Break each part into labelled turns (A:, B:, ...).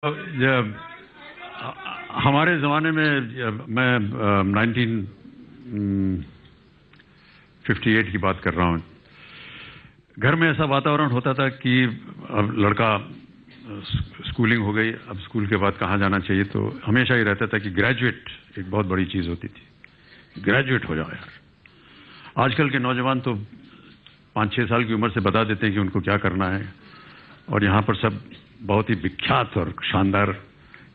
A: जब हमारे ज़माने में मैं 1958 की बात कर रहा हूँ। घर में ऐसा वातावरण होता था कि अब लड़का स्कूलिंग हो गई, अब स्कूल के बाद कहाँ जाना चाहिए, तो हमेशा ही रहता था कि ग्रेजुएट एक बहुत बड़ी चीज़ होती थी। ग्रेजुएट हो जाओ यार। आजकल के नौजवान तो 5-6 साल की उम्र से बता देते हैं कि उनको क्या करना है, और यहाँ पर सब बहुत ही विख्यात और शानदार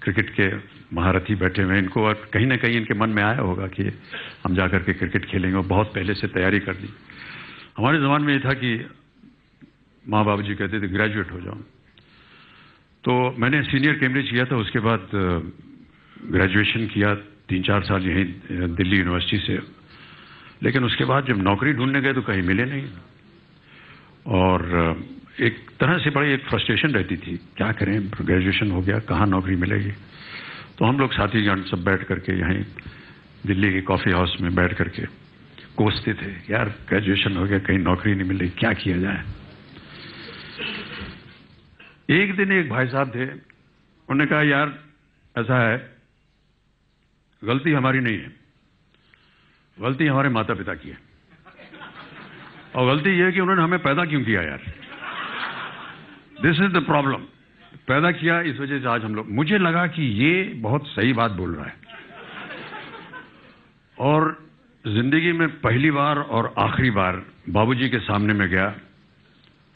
A: क्रिकेट के महारथी बैठे हुए हैं। इनको और कहीं ना कहीं इनके मन में आया होगा कि हम जाकर के क्रिकेट खेलेंगे, और बहुत पहले से तैयारी कर ली। हमारे ज़माने में ये था कि माँ बाबू जी कहते थे ग्रेजुएट हो जाओ। तो मैंने सीनियर कैम्ब्रिज किया था, उसके बाद ग्रेजुएशन किया 3-4 साल यहीं दिल्ली यूनिवर्सिटी से। लेकिन उसके बाद जब नौकरी ढूंढने गए तो कहीं मिले नहीं, और एक तरह से बड़ी एक फ्रस्ट्रेशन रहती थी, क्या करें, ग्रेजुएशन हो गया, कहाँ नौकरी मिलेगी। तो हम लोग साथीगण सब बैठ करके यहीं दिल्ली के कॉफ़ी हाउस में बैठ करके कोसते थे, यार ग्रेजुएशन हो गया, कहीं नौकरी नहीं मिल रही, क्या किया जाए। एक दिन एक भाई साहब थे, उन्होंने कहा यार ऐसा है, गलती हमारी नहीं है, गलती हमारे माता पिता की है, और गलती यह है कि उन्होंने हमें पैदा क्यों किया यार। This is the problem. पैदा किया, इस वजह से आज हम लोग। मुझे लगा कि ये बहुत सही बात बोल रहा है, और जिंदगी में पहली बार और आखिरी बार बाबूजी के सामने में गया।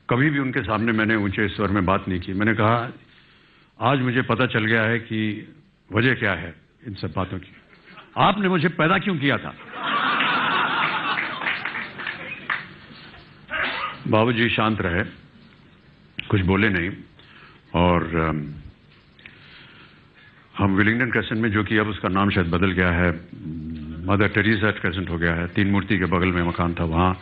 A: कभी भी उनके सामने मैंने ऊंचे स्वर में बात नहीं की। मैंने कहा आज मुझे पता चल गया है कि वजह क्या है इन सब बातों की, आपने मुझे पैदा क्यों किया था। बाबूजी शांत रहे, कुछ बोले नहीं, और हम विलिंगडन क्रेसेंट में, जो कि अब उसका नाम शायद बदल गया है, मदर टेरेसा क्रेसेंट हो गया है, 3 मूर्ति के बगल में मकान था, वहाँ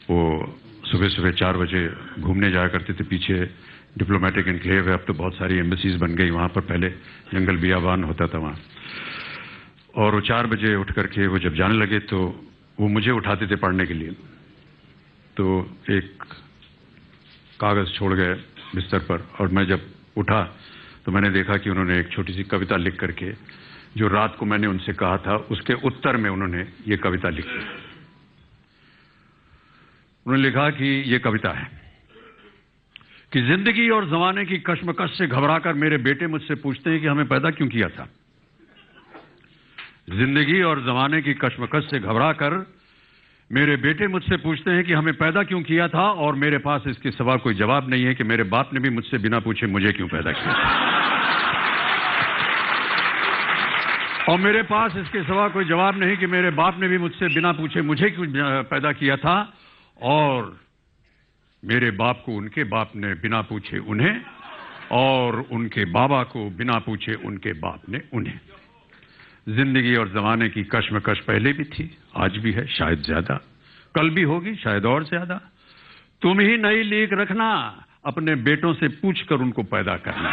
A: वो सुबह सुबह 4 बजे घूमने जाया करते थे। पीछे डिप्लोमेटिक एनक्लेव है, अब तो बहुत सारी एम्बेसीज बन गई वहाँ पर, पहले जंगल बियाबान होता था वहाँ। और वो 4 बजे उठ करके वो जब जाने लगे तो वो मुझे उठाते थे पढ़ने के लिए। तो एक कागज छोड़ गए बिस्तर पर, और मैं जब उठा तो मैंने देखा कि उन्होंने एक छोटी सी कविता लिख करके, जो रात को मैंने उनसे कहा था, उसके उत्तर में उन्होंने ये कविता लिखी। उन्होंने लिखा कि ये कविता है कि जिंदगी और जमाने की कश्मकश से घबराकर मेरे बेटे मुझसे पूछते हैं कि हमें पैदा क्यों किया था। जिंदगी और जमाने की कश्मकश से घबराकर मेरे बेटे मुझसे पूछते हैं कि हमें पैदा क्यों किया था, और मेरे पास इसके सिवा कोई जवाब नहीं है कि मेरे बाप ने भी मुझसे बिना पूछे मुझे क्यों पैदा किया था। और मेरे पास इसके सिवा कोई जवाब नहीं कि मेरे बाप ने भी मुझसे बिना पूछे मुझे क्यों पैदा किया था, और मेरे बाप को उनके बाप ने बिना पूछे उन्हें, और उनके बाबा को बिना पूछे उनके बाप ने उन्हें। जिंदगी और जमाने की कश्मकश पहले भी थी, आज भी है, शायद ज्यादा, कल भी होगी शायद और ज्यादा। तुम ही नई लीक रखना, अपने बेटों से पूछकर उनको पैदा करना।